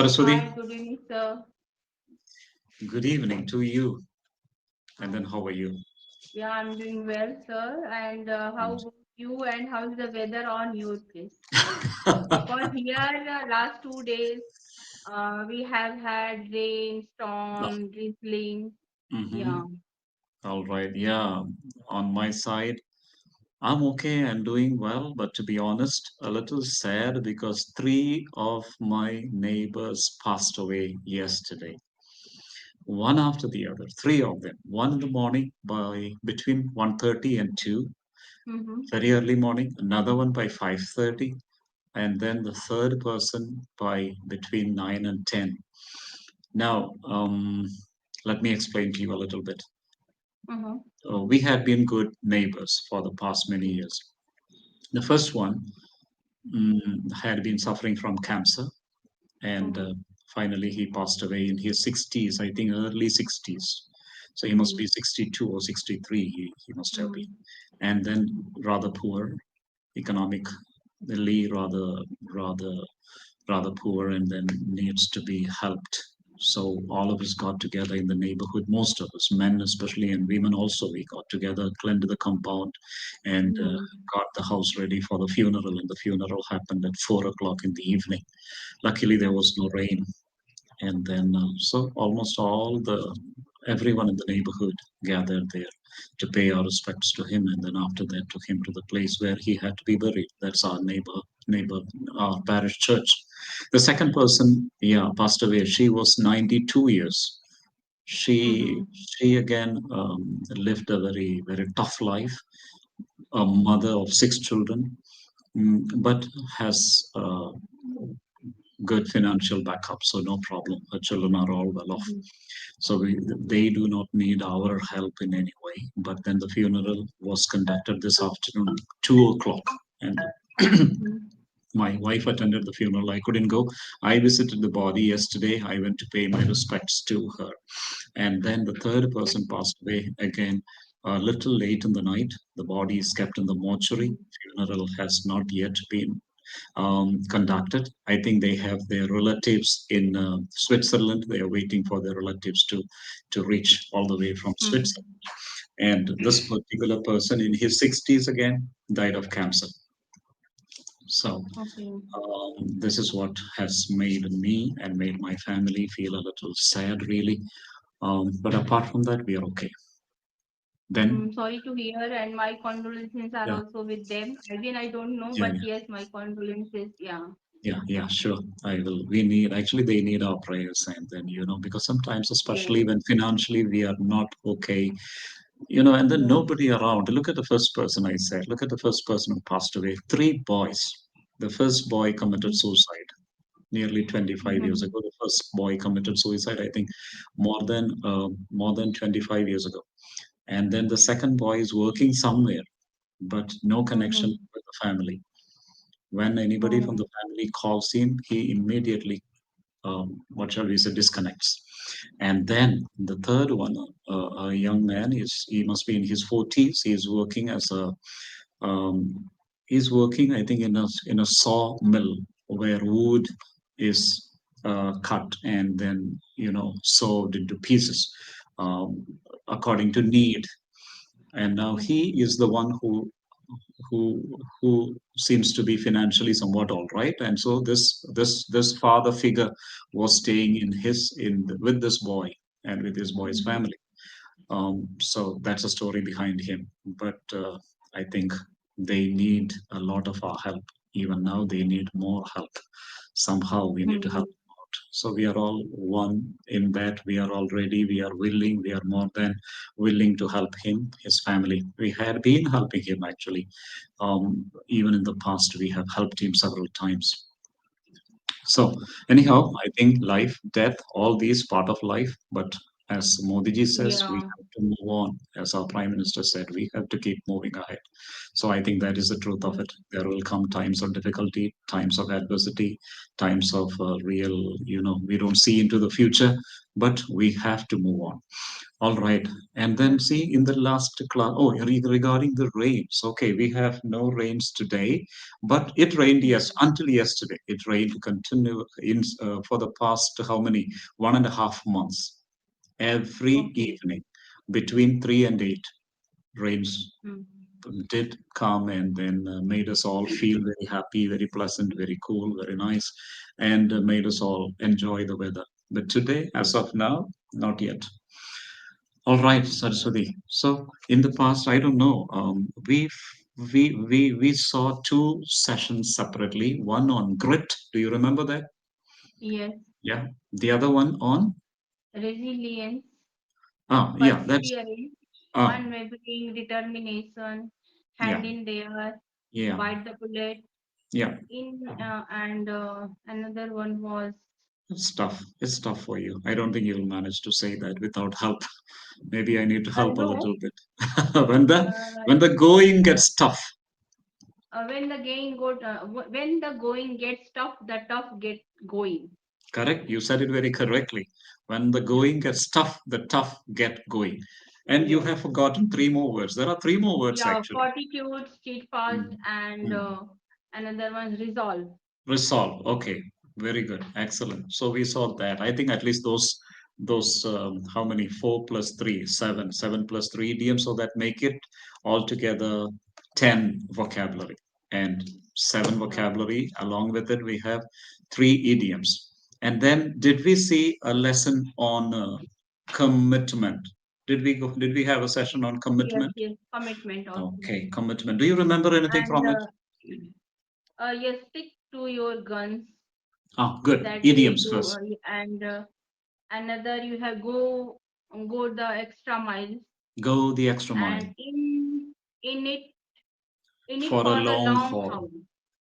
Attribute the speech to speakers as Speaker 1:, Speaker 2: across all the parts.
Speaker 1: Saraswati,
Speaker 2: Hi, good evening, sir.
Speaker 1: good evening to you. And then how are you?
Speaker 2: Yeah, I'm doing well, sir. And how
Speaker 1: Good.
Speaker 2: about you? And how's the weather on your place? Because here, last 2 days, we have had rain, storm, drizzling.
Speaker 1: Mm-hmm.
Speaker 2: Yeah.
Speaker 1: All right. Yeah. On my side, I'm okay and doing well, but to be honest, a little sad because three of my neighbors passed away yesterday, one after the other, three of them. One in the morning by between 1:30 and 2,
Speaker 2: Mm-hmm.
Speaker 1: very early morning, another one by 5:30, and then the third person by between 9 and 10. Now, let me explain to you a little bit.
Speaker 2: Mm-hmm.
Speaker 1: We had been good neighbors for the past many years. The first one had been suffering from cancer, and
Speaker 2: Mm-hmm.
Speaker 1: finally he passed away in his 60s, I think early 60s. So he must
Speaker 2: Mm-hmm.
Speaker 1: be 62 or 63, he must have been.
Speaker 2: Mm-hmm.
Speaker 1: And then rather poor, economically rather rather poor, and then needs to be helped. So all of us got together in the neighborhood, most of us, men especially and women also, we got together, cleaned the compound, and got the house ready for the funeral. And the funeral happened at 4 o'clock in the evening. Luckily, there was no rain, and then so almost all the everyone in the neighborhood gathered there to pay our respects to him, and then after that took him to the place where he had to be buried. That's our neighbor our parish church. The second person, yeah, passed away. She was 92 years. she
Speaker 2: Mm-hmm.
Speaker 1: she again lived a very tough life, a mother of six children, but has good financial backup, so no problem. Her children are all well off.
Speaker 2: Mm-hmm.
Speaker 1: So they do not need our help in any way. But then the funeral was conducted this afternoon, 2 o'clock. And
Speaker 2: Mm-hmm.
Speaker 1: my wife attended the funeral. I couldn't go. I visited the body yesterday. I went to pay my respects to her. And then the third person passed away again a little late in the night. The body is kept in the mortuary. Funeral has not yet been conducted. I think they have their relatives in Switzerland. They are waiting for their relatives to reach all the way from
Speaker 2: Mm-hmm.
Speaker 1: Switzerland. And this particular person in his 60s again died of cancer. So
Speaker 2: Okay.
Speaker 1: this is what has made me and made my family feel a little sad, really. But apart from that, we are okay. Then,
Speaker 2: Sorry to hear, and my condolences are
Speaker 1: yeah,
Speaker 2: also with them. Again, I don't know,
Speaker 1: yeah,
Speaker 2: but
Speaker 1: yeah.
Speaker 2: yes, my condolences. Yeah.
Speaker 1: Yeah, yeah, sure. I will. We need, actually, they need our prayers. And then, because sometimes,
Speaker 2: Yes.
Speaker 1: especially when financially we are not okay, and then
Speaker 2: Yes.
Speaker 1: nobody around. Look at the first person I said. Look at the first person who passed away. Three boys. The first boy committed suicide nearly 25 years
Speaker 2: Mm-hmm.
Speaker 1: ago. The first boy committed suicide, I think, more than 25 years ago. And then the second boy is working somewhere, but no connection
Speaker 2: Mm-hmm.
Speaker 1: with the family. When anybody from
Speaker 2: Oh.
Speaker 1: the family calls him, he immediately, what shall we say, disconnects. And then the third one, a young man, he must be in his 40s. He's working as um, I think, in a saw mill where wood is cut and then sawed into pieces um, according to need. And now he is the one who seems to be financially somewhat all right. And so this father figure was staying with this boy and with his boy's
Speaker 2: Mm-hmm.
Speaker 1: family. So that's a story behind him. But I think they need a lot of our help. Even now, they need more help. Somehow, we need to help
Speaker 2: Mm-hmm.
Speaker 1: them out. So we are all one in that. We are all ready. We are willing. We are more than willing to help him, his family. We had been helping him actually. Even in the past, we have helped him several times. So anyhow, I think life, death, all these part of life. But As Modi ji says, we
Speaker 2: Yeah.
Speaker 1: have to move on. As our Prime Minister said, we have to keep moving ahead. So I think that is the truth of
Speaker 2: Yes.
Speaker 1: it. There will come times of difficulty, times of adversity, times of real, we don't see into the future, but we have to move on. All right. And
Speaker 2: Yeah.
Speaker 1: then see in the last class, regarding the rains. Okay, we have no rains today, but it rained, yes,
Speaker 2: Yeah.
Speaker 1: until yesterday. It rained continue for the past how many? 1.5 months. Every
Speaker 2: Okay.
Speaker 1: evening between 3 and 8, rains
Speaker 2: Mm.
Speaker 1: did come and then made us all feel very happy, very pleasant, very cool, very nice, and made us all enjoy the weather. But today, as of now, not yet. All right, Saraswati. So in the past, I don't know. We saw two sessions separately. One on grit. Do you remember that?
Speaker 2: Yes.
Speaker 1: Yeah. The other one on
Speaker 2: Resilience,
Speaker 1: yeah. That's
Speaker 2: perseverance,
Speaker 1: ah
Speaker 2: unwavering determination,
Speaker 1: yeah
Speaker 2: hand in there,
Speaker 1: yeah
Speaker 2: bite the bullet.
Speaker 1: yeah.
Speaker 2: In and another one was
Speaker 1: It's tough. It's tough for you. I don't think you'll manage to say that without help. Maybe I need to help a
Speaker 2: no.
Speaker 1: little bit. when the
Speaker 2: Uh,
Speaker 1: when the going gets tough.
Speaker 2: when the going gets tough, the tough get going.
Speaker 1: Correct. You said it very correctly. When the going gets tough, the tough get going. And you
Speaker 2: Yes.
Speaker 1: have forgotten three more words. There are three more words
Speaker 2: Yeah,
Speaker 1: actually.
Speaker 2: fortitude, steadfast,
Speaker 1: Mm,
Speaker 2: and
Speaker 1: mm.
Speaker 2: another one resolve.
Speaker 1: Resolve. Okay. Very good. Excellent. So we saw that. I think at least those how many? 4 plus 3, 7. 7 plus 3 idioms. So that make it altogether 10 vocabulary. And seven
Speaker 2: Yeah.
Speaker 1: vocabulary. Along with it, we have three idioms. And then did we see a lesson on commitment? Did we have a session on
Speaker 2: Yes,
Speaker 1: commitment?
Speaker 2: yes, commitment also.
Speaker 1: Okay, commitment. Do you remember anything
Speaker 2: And
Speaker 1: from it?
Speaker 2: yes, stick to your guns.
Speaker 1: Ah, good.
Speaker 2: That will
Speaker 1: Idioms
Speaker 2: do.
Speaker 1: first.
Speaker 2: And another, you have go the extra mile,
Speaker 1: Go the extra mile
Speaker 2: and in it in it
Speaker 1: for a
Speaker 2: for the
Speaker 1: long
Speaker 2: long
Speaker 1: haul.
Speaker 2: haul.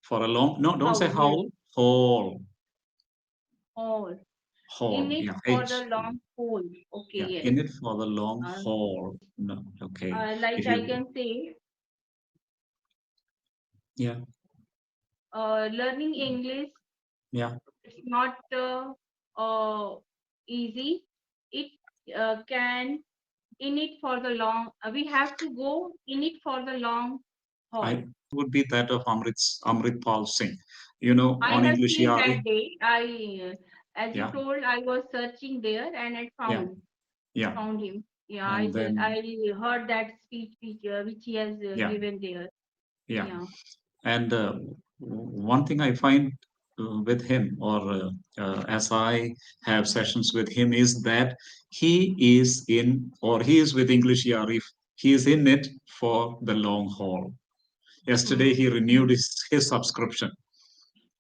Speaker 1: For a long, no, don't say
Speaker 2: Haul, yes,
Speaker 1: howl, haul,
Speaker 2: haul. In
Speaker 1: haul.
Speaker 2: it
Speaker 1: Yeah,
Speaker 2: for the
Speaker 1: H.
Speaker 2: long haul. Okay,
Speaker 1: Yeah,
Speaker 2: yes.
Speaker 1: in it for the long
Speaker 2: Uh,
Speaker 1: haul. No, okay.
Speaker 2: like
Speaker 1: If
Speaker 2: I
Speaker 1: you,
Speaker 2: can say,
Speaker 1: yeah,
Speaker 2: learning English,
Speaker 1: yeah.
Speaker 2: it's not uh, easy. It can in it for the long. We have to go in it for the long haul.
Speaker 1: I would be that of Amrit Pal Singh.
Speaker 2: I
Speaker 1: On
Speaker 2: have
Speaker 1: English
Speaker 2: seen
Speaker 1: Yari.
Speaker 2: that day. As you
Speaker 1: Yeah,
Speaker 2: told, I was searching there and I
Speaker 1: yeah, yeah.
Speaker 2: found him. Yeah,
Speaker 1: And then,
Speaker 2: I heard that speech which he has
Speaker 1: yeah,
Speaker 2: given there.
Speaker 1: yeah.
Speaker 2: Yeah.
Speaker 1: And one thing I find with him, or as I have sessions with him, is that he is with English Yarif. He is in it for the long haul. Yesterday,
Speaker 2: Mm.
Speaker 1: he renewed his subscription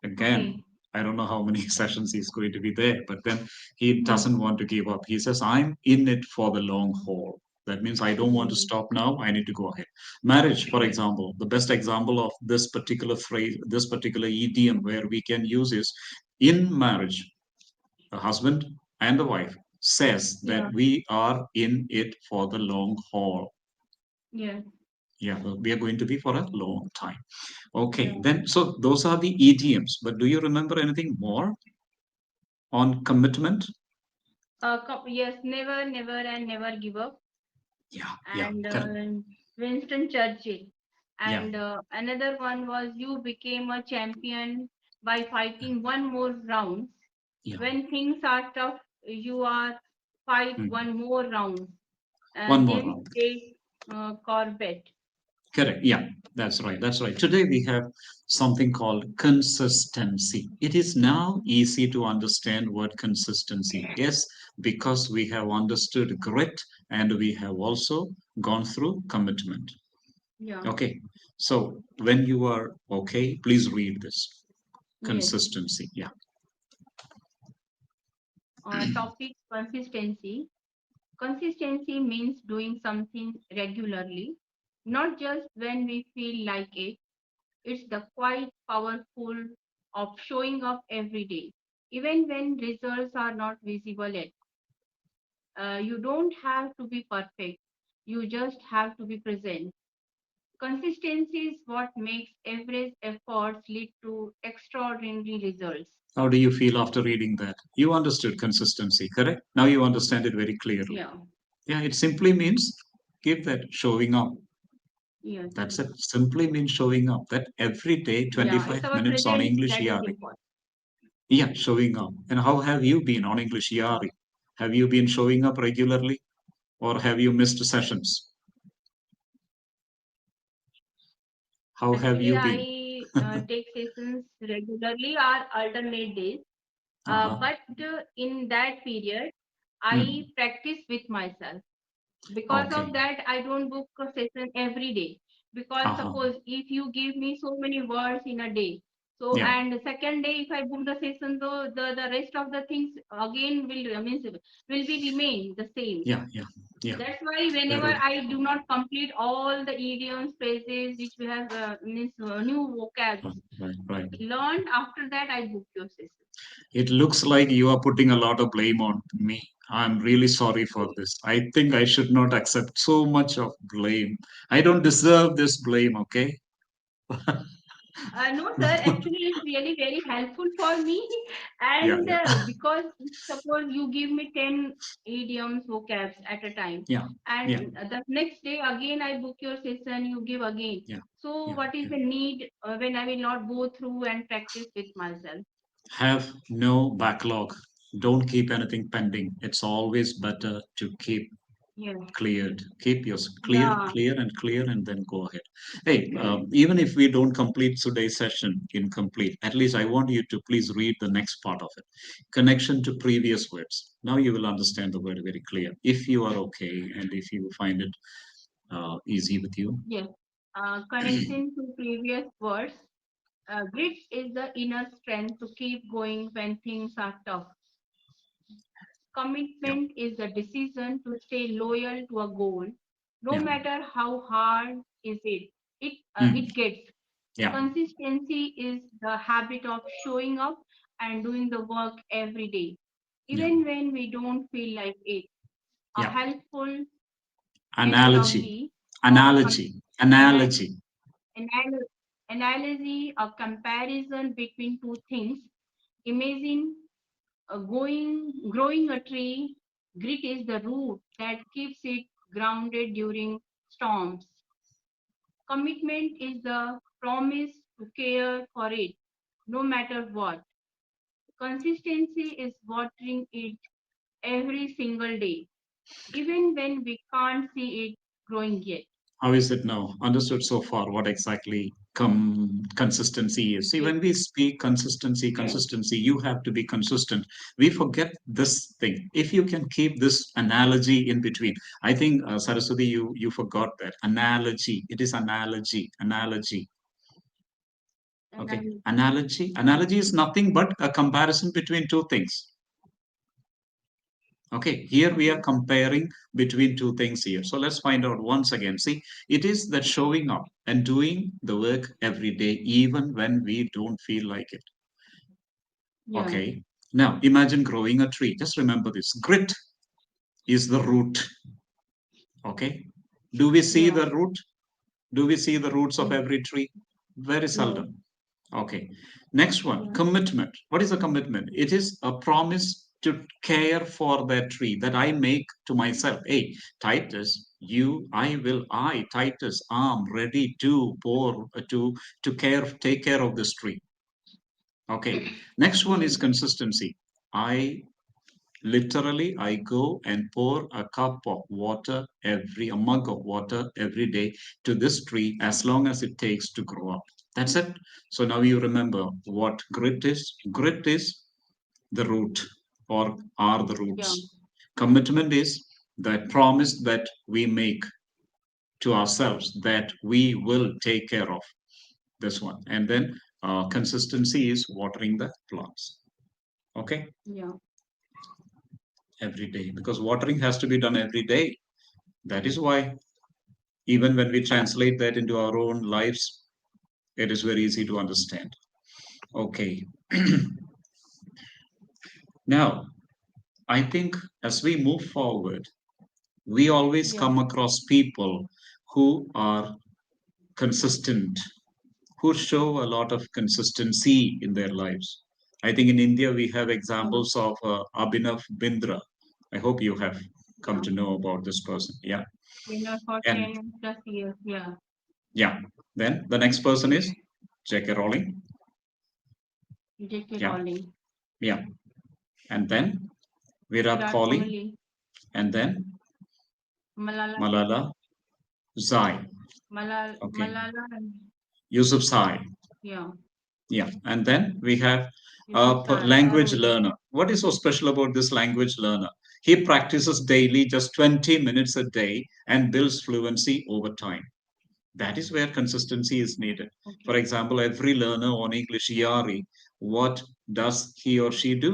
Speaker 1: again.
Speaker 2: Okay.
Speaker 1: I don't know how many sessions he's going to be there, but then he
Speaker 2: Mm.
Speaker 1: doesn't want to give up. He says, I'm in it for the long haul. That means I don't want to
Speaker 2: Okay.
Speaker 1: stop now. I need to go ahead. Marriage, for
Speaker 2: Yes.
Speaker 1: example, the best example of this particular phrase, this particular idiom where we can use is in marriage, the husband and the wife says that
Speaker 2: Yeah.
Speaker 1: we are in it for the long haul.
Speaker 2: Yes.
Speaker 1: Yeah, we are going to be for a long time. Okay,
Speaker 2: Yeah.
Speaker 1: then so those are the idioms. But do you remember anything more on commitment?
Speaker 2: Yes. Never, never, and never give up.
Speaker 1: Yeah, yeah,
Speaker 2: And
Speaker 1: correct.
Speaker 2: Winston Churchill.
Speaker 1: Yeah,
Speaker 2: And another one was you became a champion by fighting one more round.
Speaker 1: yeah.
Speaker 2: When things are tough, you are fight
Speaker 1: Mm.
Speaker 2: one more round.
Speaker 1: One more
Speaker 2: James
Speaker 1: round.
Speaker 2: J. Corbett.
Speaker 1: Correct. Yeah, that's right. That's right. Today we have something called consistency. It is now easy to understand what consistency is because we have understood grit and we have also gone through commitment.
Speaker 2: Yeah.
Speaker 1: Okay. So when you are okay, please read this.
Speaker 2: Yes.
Speaker 1: Consistency. Yeah.
Speaker 2: Topic consistency. Consistency means doing something regularly, not just when we feel like it. It's the quite powerful of showing up every day, even when results are not visible yet. You don't have to be perfect. You just have to be present. Consistency is what makes average efforts lead to extraordinary results.
Speaker 1: How do you feel after reading that? You understood consistency, correct? Now you understand it very clearly.
Speaker 2: Yeah.
Speaker 1: Yeah, it simply means keep that showing up.
Speaker 2: Yes.
Speaker 1: That's it. Simply means showing up. That every day,
Speaker 2: Yeah. It's
Speaker 1: 25
Speaker 2: our
Speaker 1: minutes on
Speaker 2: presence
Speaker 1: English
Speaker 2: that is
Speaker 1: Yari.
Speaker 2: important.
Speaker 1: Yeah, showing up. And how have you been on English Yari? Have you been showing up regularly or have you missed sessions? How have
Speaker 2: Actually,
Speaker 1: you been?
Speaker 2: I take sessions regularly or alternate days.
Speaker 1: Uh-huh.
Speaker 2: But in that period, I
Speaker 1: Hmm.
Speaker 2: practice with myself. Because of
Speaker 1: Okay.
Speaker 2: that, I don't book a session every day. Because
Speaker 1: Uh-huh.
Speaker 2: suppose if you give me so many words in a day, so
Speaker 1: Yeah.
Speaker 2: and the second day if I book the session, though the rest of the things again will be remain the same.
Speaker 1: Yeah. Yeah. Yeah.
Speaker 2: That's why whenever
Speaker 1: Very
Speaker 2: I do not complete all the idioms, phrases which we have new vocabs
Speaker 1: right. Right.
Speaker 2: learned, after that I book your session.
Speaker 1: It looks like you are putting a lot of blame on me. I'm really sorry for this. I think I should not accept so much of blame. I don't deserve this blame, okay?
Speaker 2: No, sir. Actually, it's really very helpful for me.
Speaker 1: Yeah,
Speaker 2: And
Speaker 1: yeah,
Speaker 2: because if suppose you give me 10 idioms, vocabs at a time,
Speaker 1: yeah, yeah,
Speaker 2: and the next day again I book your session, you give again.
Speaker 1: yeah,
Speaker 2: So,
Speaker 1: yeah,
Speaker 2: what is
Speaker 1: yeah.
Speaker 2: the need when I will not go through and practice with myself?
Speaker 1: Have no backlog. Don't keep anything pending. It's always better to keep
Speaker 2: Yeah.
Speaker 1: cleared. Keep yours clear,
Speaker 2: Yeah.
Speaker 1: clear, and then go ahead. Hey, even if we don't complete today's session incomplete, at least I want you to please read the next part of it. Connection to previous words. Now you will understand the word very clear. If you are okay and if you find it easy with you.
Speaker 2: Yes. Connection to previous words. Grit is the inner strength to keep going when things are tough.
Speaker 1: Yeah.
Speaker 2: Commitment is the decision to stay loyal to a goal, no
Speaker 1: Yeah.
Speaker 2: matter how hard is it. It
Speaker 1: Mm.
Speaker 2: gets.
Speaker 1: Yeah.
Speaker 2: Consistency is the habit of showing up and doing the work every day,
Speaker 1: Yeah.
Speaker 2: even when we don't feel like it. A
Speaker 1: Yeah.
Speaker 2: helpful
Speaker 1: Analogy.
Speaker 2: analogy of
Speaker 1: Analogy.
Speaker 2: ana-
Speaker 1: Analogy.
Speaker 2: anal- analogy, a comparison between two things. Imagine growing a tree. Grit is the root that keeps it grounded during storms. Commitment is the promise to care for it no matter what. Consistency is watering it every single day, even when we can't see it growing yet.
Speaker 1: How is it now? Understood so far what exactly consistency is. See,
Speaker 2: Yes.
Speaker 1: when we speak consistency, you have to be consistent. We forget this thing. If you can keep this analogy in between, I think Saraswati, you forgot that analogy. It is analogy.
Speaker 2: And
Speaker 1: Okay,
Speaker 2: I'm,
Speaker 1: analogy.
Speaker 2: yeah,
Speaker 1: Analogy is nothing but a comparison between two things. Okay, here we are
Speaker 2: okay,
Speaker 1: comparing between two things here. So let's find out once again. See, it is that showing up and doing the work every day, even when we don't feel like it.
Speaker 2: yeah,
Speaker 1: Okay, now imagine growing a tree. Just remember this grit is the root. Okay, do we see
Speaker 2: yeah,
Speaker 1: the root? Do we see the roots of
Speaker 2: mm,
Speaker 1: every tree? Very
Speaker 2: no,
Speaker 1: seldom. Okay. Next one,
Speaker 2: yeah,
Speaker 1: commitment. What is a commitment? It is a promise to care for that tree that I make to myself. Hey, Titus, Titus, am ready to take care of this tree. Okay. Next one is
Speaker 2: yes,
Speaker 1: consistency. I literally, I go and pour a mug of water every day to this tree as long as it takes to grow up. That's it. So now you remember what grit is. Grit is the root or are the
Speaker 2: yeah,
Speaker 1: roots. Commitment is that promise that we make to ourselves that we will take care of this one. And then consistency is watering the plants. Okay,
Speaker 2: yeah,
Speaker 1: every day because watering has to be done every day. That is why, even when we translate that into our own lives, it is very easy to understand. Okay. Now, I think as we move forward, we always
Speaker 2: Yeah.
Speaker 1: come across people who are consistent, who show a lot of consistency in their lives. I think in India we have
Speaker 2: Yeah.
Speaker 1: examples of Abhinav Bindra. I hope you have come
Speaker 2: Yeah.
Speaker 1: to know about this person. Yeah.
Speaker 2: Winner for
Speaker 1: And
Speaker 2: 10 plus years. Yeah.
Speaker 1: yeah, then the next person is J.K. Rowling.
Speaker 2: J.K.
Speaker 1: Yeah.
Speaker 2: Rowling.
Speaker 1: Yeah. And then Virat
Speaker 2: Virat
Speaker 1: Kohli.
Speaker 2: Kohli.
Speaker 1: And then
Speaker 2: Malala.
Speaker 1: Malala Zai. Okay.
Speaker 2: Malala.
Speaker 1: Yusuf Sai.
Speaker 2: Yeah.
Speaker 1: Yeah. And then we have
Speaker 2: Yusuf
Speaker 1: a
Speaker 2: Sai.
Speaker 1: language
Speaker 2: Arun.
Speaker 1: learner. What is so special about this language learner? He practices daily, just 20 minutes a day, and builds fluency over time. That is where consistency is needed. For
Speaker 2: Okay.
Speaker 1: example, every learner on EnglishYaari, what does he or she do?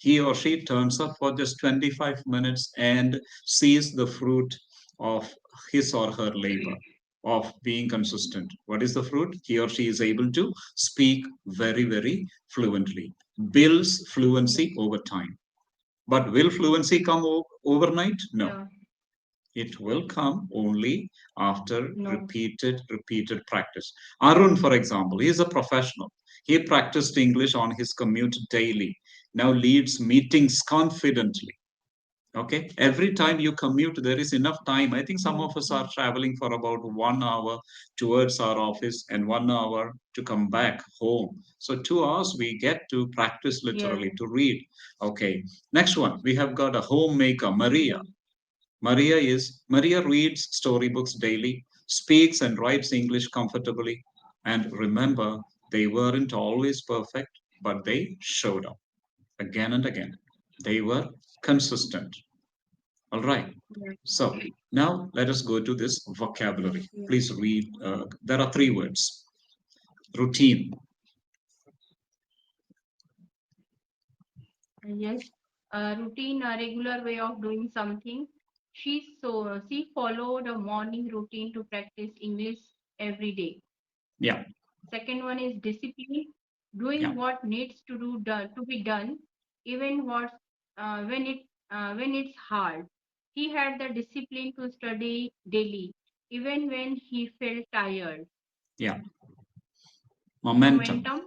Speaker 1: He or she turns up for just 25 minutes and sees the fruit of his or her labor of being consistent. What is the fruit? He or she is able to speak very, very fluently, builds
Speaker 2: Yes.
Speaker 1: fluency over time. But will fluency come overnight? No,
Speaker 2: Yeah.
Speaker 1: it will come only after
Speaker 2: No.
Speaker 1: repeated practice. Arun, for example, he is a professional. He practiced English on his commute daily, now leads meetings confidently. Okay, every time you commute, there is enough time. I think some
Speaker 2: Yes.
Speaker 1: of us are
Speaker 2: Yes.
Speaker 1: traveling for about 1 hour towards our office and 1 hour to come back home. So 2 hours we get to practice
Speaker 2: Yes.
Speaker 1: literally to read. Okay, next one we have got a homemaker, Maria.
Speaker 2: Yes.
Speaker 1: Maria reads storybooks daily, speaks and writes English comfortably, and remember, they weren't always perfect, but they showed up again and again. They were consistent. All right.
Speaker 2: Yes.
Speaker 1: So now let us go to this vocabulary.
Speaker 2: Yes.
Speaker 1: Please read. There are three words: routine.
Speaker 2: Yes. A routine, a regular way of doing something. She followed a morning routine to practice English every day.
Speaker 1: Yeah,
Speaker 2: Second one is discipline,
Speaker 1: yeah,
Speaker 2: doing what needs to be done, even when it's hard. He had the discipline to study daily, even when he felt tired.
Speaker 1: yeah. Momentum.
Speaker 2: Momentum,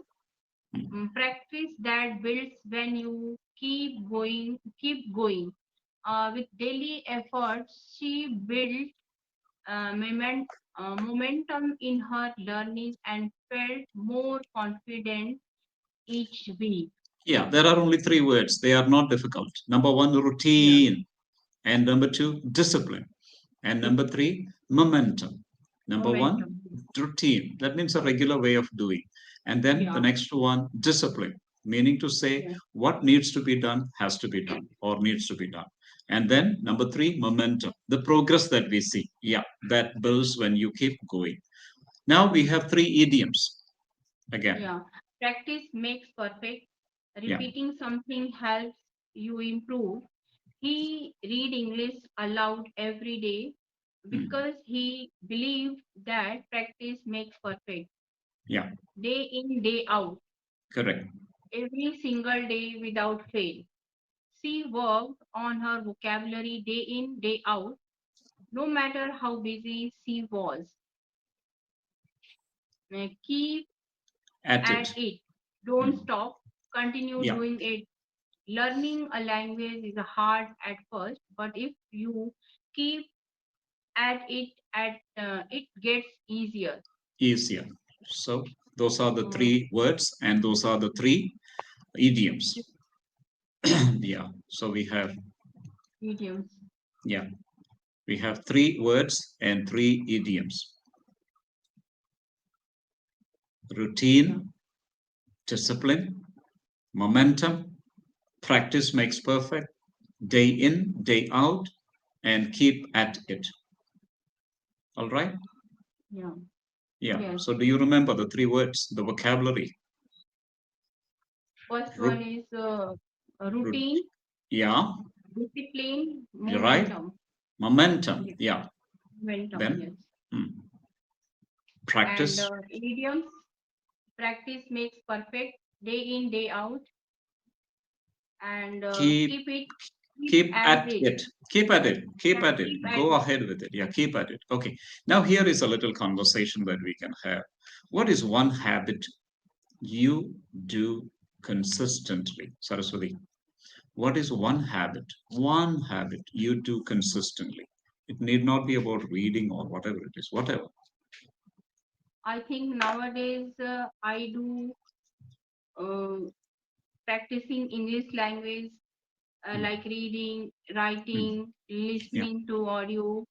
Speaker 1: Mm.
Speaker 2: practice that builds when you keep going. With daily efforts, she built momentum in her learning and felt more confident each week.
Speaker 1: Yeah, there are only three words. They are not difficult. Number one,
Speaker 2: Yeah,
Speaker 1: routine. And number two, discipline. And
Speaker 2: this
Speaker 1: number three, momentum. Number one,
Speaker 2: momentum.
Speaker 1: routine. That means a regular way of doing. And then the
Speaker 2: Yeah,
Speaker 1: next one, discipline, meaning to say
Speaker 2: yeah,
Speaker 1: what needs to be done has to be done or needs to be done. And then number three, momentum, the progress that we see. Yeah, that builds when you keep going. Now we have three idioms again.
Speaker 2: yeah. Practice makes perfect.
Speaker 1: Yeah.
Speaker 2: Repeating something helps you improve. He read English aloud every day
Speaker 1: Hmm.
Speaker 2: because he believed that practice makes perfect.
Speaker 1: Yeah,
Speaker 2: Day in, day out,
Speaker 1: correct.
Speaker 2: every single day without fail. She worked on her vocabulary day in, day out, no matter how busy she was. Keep
Speaker 1: At
Speaker 2: at
Speaker 1: it.
Speaker 2: it. Don't
Speaker 1: Hmm.
Speaker 2: stop. Continue
Speaker 1: Yeah,
Speaker 2: doing it. Learning a language is hard at first, but if you keep it gets easier.
Speaker 1: easier. So those are the
Speaker 2: Uh,
Speaker 1: three words and those are the three idioms. Yeah. So we have,
Speaker 2: Idioms.
Speaker 1: yeah, we have three words and three idioms:
Speaker 2: Yeah,
Speaker 1: routine, discipline, momentum, practice makes perfect, day in, day out, and keep at it. All right.
Speaker 2: yeah.
Speaker 1: Yeah.
Speaker 2: Yes.
Speaker 1: So do you remember the three words, the vocabulary?
Speaker 2: First one
Speaker 1: Ru-
Speaker 2: is
Speaker 1: ru-
Speaker 2: routine,
Speaker 1: yeah.
Speaker 2: discipline,
Speaker 1: You're right.
Speaker 2: momentum.
Speaker 1: Momentum.
Speaker 2: Yeah,
Speaker 1: Yeah.
Speaker 2: momentum.
Speaker 1: Then
Speaker 2: Yes.
Speaker 1: hmm,
Speaker 2: And
Speaker 1: practice.
Speaker 2: idioms. Practice makes perfect. Day in, day out, and
Speaker 1: Keep
Speaker 2: keep it. keep
Speaker 1: Keep
Speaker 2: at
Speaker 1: at
Speaker 2: it.
Speaker 1: it. Keep at it. Keep
Speaker 2: Yeah,
Speaker 1: at it.
Speaker 2: keep at
Speaker 1: Go
Speaker 2: it.
Speaker 1: ahead with it. Yeah, keep at it. Okay. Now, here is a little conversation that we can have. What is one habit you do consistently? Saraswati, what is one habit you do consistently? It need not be about reading or whatever it is, whatever.
Speaker 2: I think nowadays I do uh, practicing English language,
Speaker 1: Mm,
Speaker 2: like reading,
Speaker 1: mm,
Speaker 2: writing,
Speaker 1: yeah,
Speaker 2: listening to audio.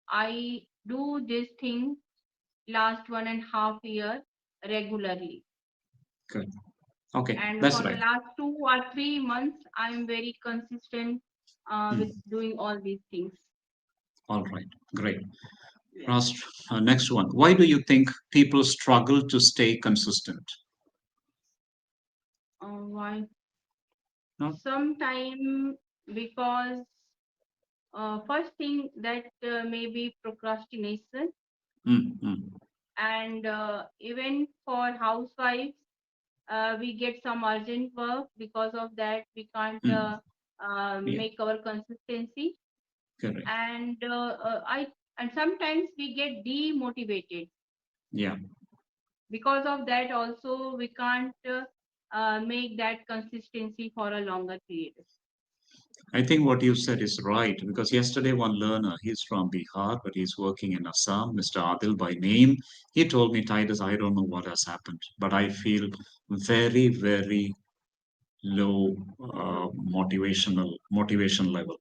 Speaker 2: I do this thing last 1.5 year regularly.
Speaker 1: good. Okay,
Speaker 2: And
Speaker 1: that's
Speaker 2: for the
Speaker 1: right.
Speaker 2: last 2 or 3 months, I am very consistent with
Speaker 1: Mm,
Speaker 2: doing all these things.
Speaker 1: all right, great.
Speaker 2: Yes.
Speaker 1: Last, next one. Why do you think people struggle to stay consistent?
Speaker 2: Why?
Speaker 1: No?
Speaker 2: Sometime because first thing that maybe procrastination,
Speaker 1: Mm, mm,
Speaker 2: and even for housewives, we get some urgent work. Because of that, we can't
Speaker 1: mm, yeah,
Speaker 2: make our consistency,
Speaker 1: correct.
Speaker 2: and I and sometimes we get demotivated.
Speaker 1: Yeah.
Speaker 2: Because of that, also we can't make that consistency for a longer period.
Speaker 1: I think what you said is right because yesterday one learner, he's from Bihar, but he's working in Assam, Mr. Adil by name. He told me, Titus, I don't know what has happened, but I feel very, very low motivation level.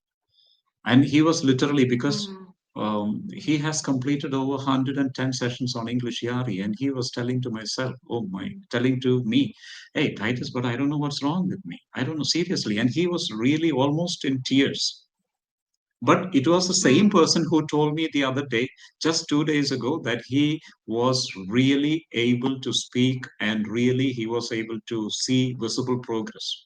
Speaker 1: And he was literally because
Speaker 2: Mhm.
Speaker 1: he has completed over 110 sessions on EnglishYaari, and he was telling to myself, oh my, telling to me, hey Titus, but I don't know what's wrong with me. I don't know seriously, and he was really almost in tears. But it was the same
Speaker 2: Mhm.
Speaker 1: person who told me the other day, just 2 days ago, that he was really able to speak and really he was able to see visible progress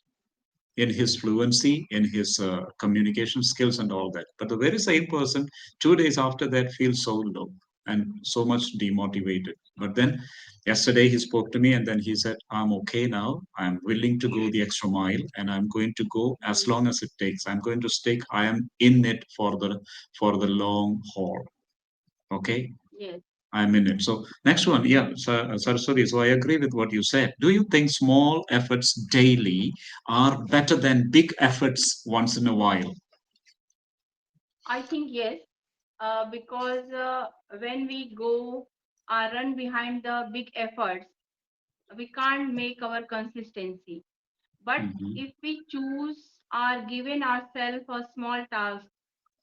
Speaker 1: in his fluency, in his communication skills, and all that. But the very same person, 2 days after that, feels so low and so much demotivated. But then yesterday he spoke to me and then he said, I'm okay now. I'm willing to go the extra mile and I'm going to go as
Speaker 2: Mhm.
Speaker 1: long as it takes. I'm going to stick. I am in it for the long haul. Okay.
Speaker 2: Yes.
Speaker 1: I'm in it. So next one, yeah, Saraswati. So I agree with what you said. Do you think small efforts daily are better than big efforts once in a while?
Speaker 2: I think yes, because when we go run behind the big efforts, we can't make our consistency. But
Speaker 1: Hmm.
Speaker 2: if we choose or given ourselves a small task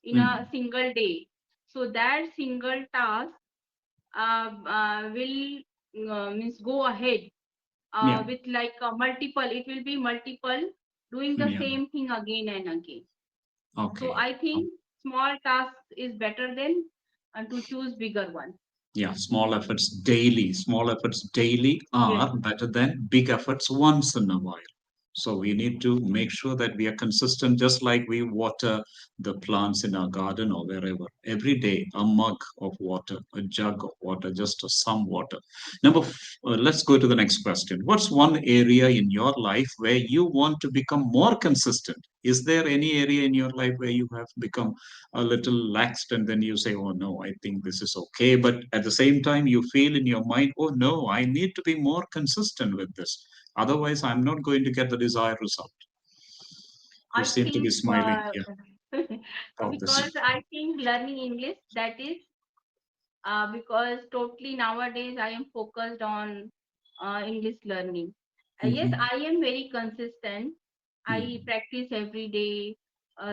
Speaker 2: in a
Speaker 1: Mm.
Speaker 2: single day, so that single task will means go ahead
Speaker 1: Yeah,
Speaker 2: with like a multiple. It will be multiple doing the
Speaker 1: yeah.
Speaker 2: same thing again and again. So
Speaker 1: Okay.
Speaker 2: I think small task is better than to choose bigger one.
Speaker 1: Yeah, small efforts daily
Speaker 2: Yes,
Speaker 1: are better than big efforts once in a while. So we need to make sure that we are consistent, just like we water the plants in our garden or wherever. Every day, a mug of water, a jug of water, just some water. Let's go to the next question. What's one area in your life where you want to become more consistent? Is there any area in your life where you have become a little laxed and then you say, oh no, I think this is okay. But at the same time, you feel in your mind, oh no, I need to be more consistent with this. Otherwise, I'm not going to get the desired result. You
Speaker 2: I
Speaker 1: seem to be
Speaker 2: think
Speaker 1: smiling. Yeah, about this.
Speaker 2: because I think learning English, that is because totally nowadays I am focused on English learning. Yes,
Speaker 1: Hmm.
Speaker 2: I am very consistent. I
Speaker 1: Hmm.
Speaker 2: practice every day.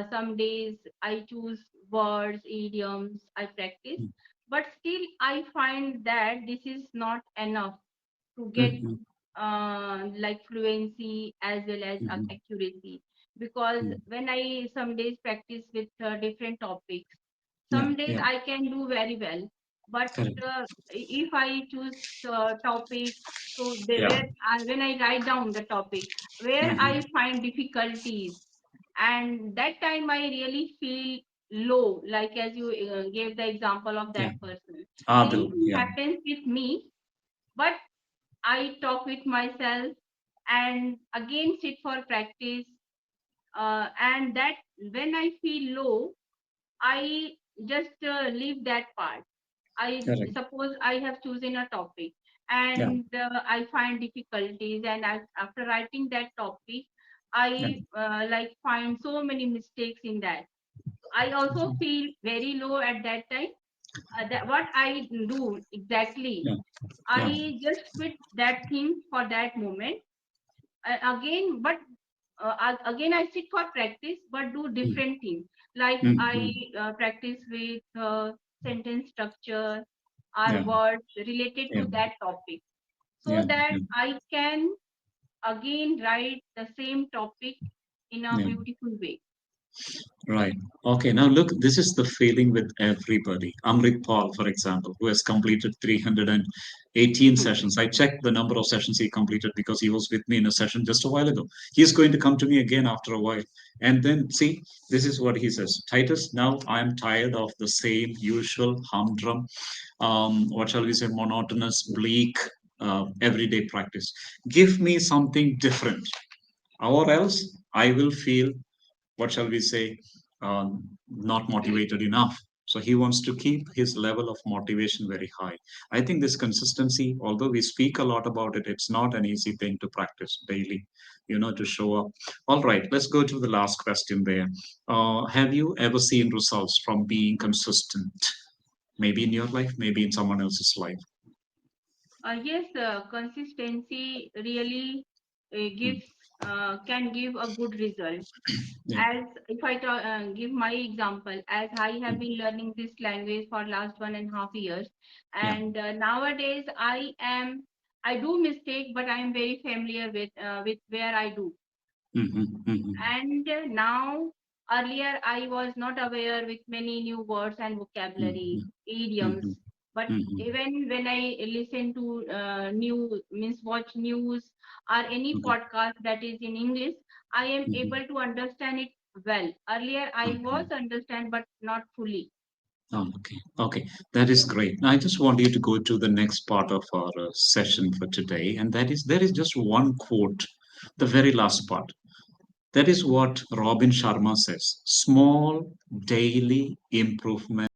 Speaker 2: Some days I choose words, idioms, I practice. But still, I find that this is not enough to get
Speaker 1: Hmm.
Speaker 2: like fluency as well as
Speaker 1: Hmm.
Speaker 2: accuracy. Because
Speaker 1: Hmm.
Speaker 2: when I some days practice with different topics,
Speaker 1: Yeah,
Speaker 2: some days
Speaker 1: yeah,
Speaker 2: I can do very well, but
Speaker 1: correct.
Speaker 2: if I choose topic, so
Speaker 1: Yeah.
Speaker 2: when I write down the topic, where
Speaker 1: Hmm.
Speaker 2: I find difficulties, and that time I really feel low. Like as you gave the example of
Speaker 1: Yeah.
Speaker 2: that person, same
Speaker 1: Adil.
Speaker 2: thing
Speaker 1: Yeah.
Speaker 2: happens with me, but I talk with myself and again sit for practice and that when I feel low, I just leave that part. I
Speaker 1: Correct.
Speaker 2: suppose I have chosen a topic
Speaker 1: Yeah.
Speaker 2: and I find difficulties, and after writing that topic,
Speaker 1: Yeah.
Speaker 2: I like find so many mistakes in that. I also feel very low at that time. That what I do exactly,
Speaker 1: Yeah. Yeah.
Speaker 2: I just quit that thing for that moment. Again, but again I sit for practice, but do
Speaker 1: Mm,
Speaker 2: different things. Like
Speaker 1: mm,
Speaker 2: I
Speaker 1: mm.
Speaker 2: practice with sentence structure or
Speaker 1: Yeah.
Speaker 2: words related
Speaker 1: Yeah.
Speaker 2: to that topic, so
Speaker 1: Yeah.
Speaker 2: that
Speaker 1: Yeah.
Speaker 2: I can again write the same topic in a
Speaker 1: Yeah.
Speaker 2: beautiful way.
Speaker 1: Right. Okay. Now look, this is the feeling with everybody. Amrit Paul, for example, who has completed 318 sessions. I checked the number of sessions he completed because he was with me in a session just a while ago. He's going to come to me again after a while. And then see, this is what he says. Titus, now I'm tired of the same usual humdrum, what shall we say, monotonous, bleak, everyday practice. Give me something different, or else I will feel, what shall we say, not motivated enough. So he wants to keep his level of motivation very high. I think this consistency, although we speak a lot about it, it's not an easy thing to practice daily, to show up. All right, let's go to the last question there. Have you ever seen results from being consistent? Maybe in your life, maybe in someone else's life.
Speaker 2: Yes, consistency really
Speaker 1: Mm,
Speaker 2: gives can give a good result.
Speaker 1: yeah,
Speaker 2: As if I give my example, as I have
Speaker 1: mm,
Speaker 2: been learning this language for last 1.5 years,
Speaker 1: yeah.
Speaker 2: and nowadays I do mistake, but I am very familiar with where I do.
Speaker 1: Hmm, hmm,
Speaker 2: And now, earlier I was not aware with many new words and vocabulary,
Speaker 1: hmm,
Speaker 2: idioms.
Speaker 1: hmm,
Speaker 2: But
Speaker 1: hmm,
Speaker 2: even when I listen to new means watch news or any
Speaker 1: okay.
Speaker 2: podcast that is in English, I am
Speaker 1: Hmm.
Speaker 2: able to understand it well. Earlier I
Speaker 1: Okay.
Speaker 2: was understand but not fully.
Speaker 1: Oh, okay. Okay. That is great. Now, I just want you to go to the next part of our session for today, and that is there is just one quote, the very last part. That is what Robin Sharma says: small daily improvement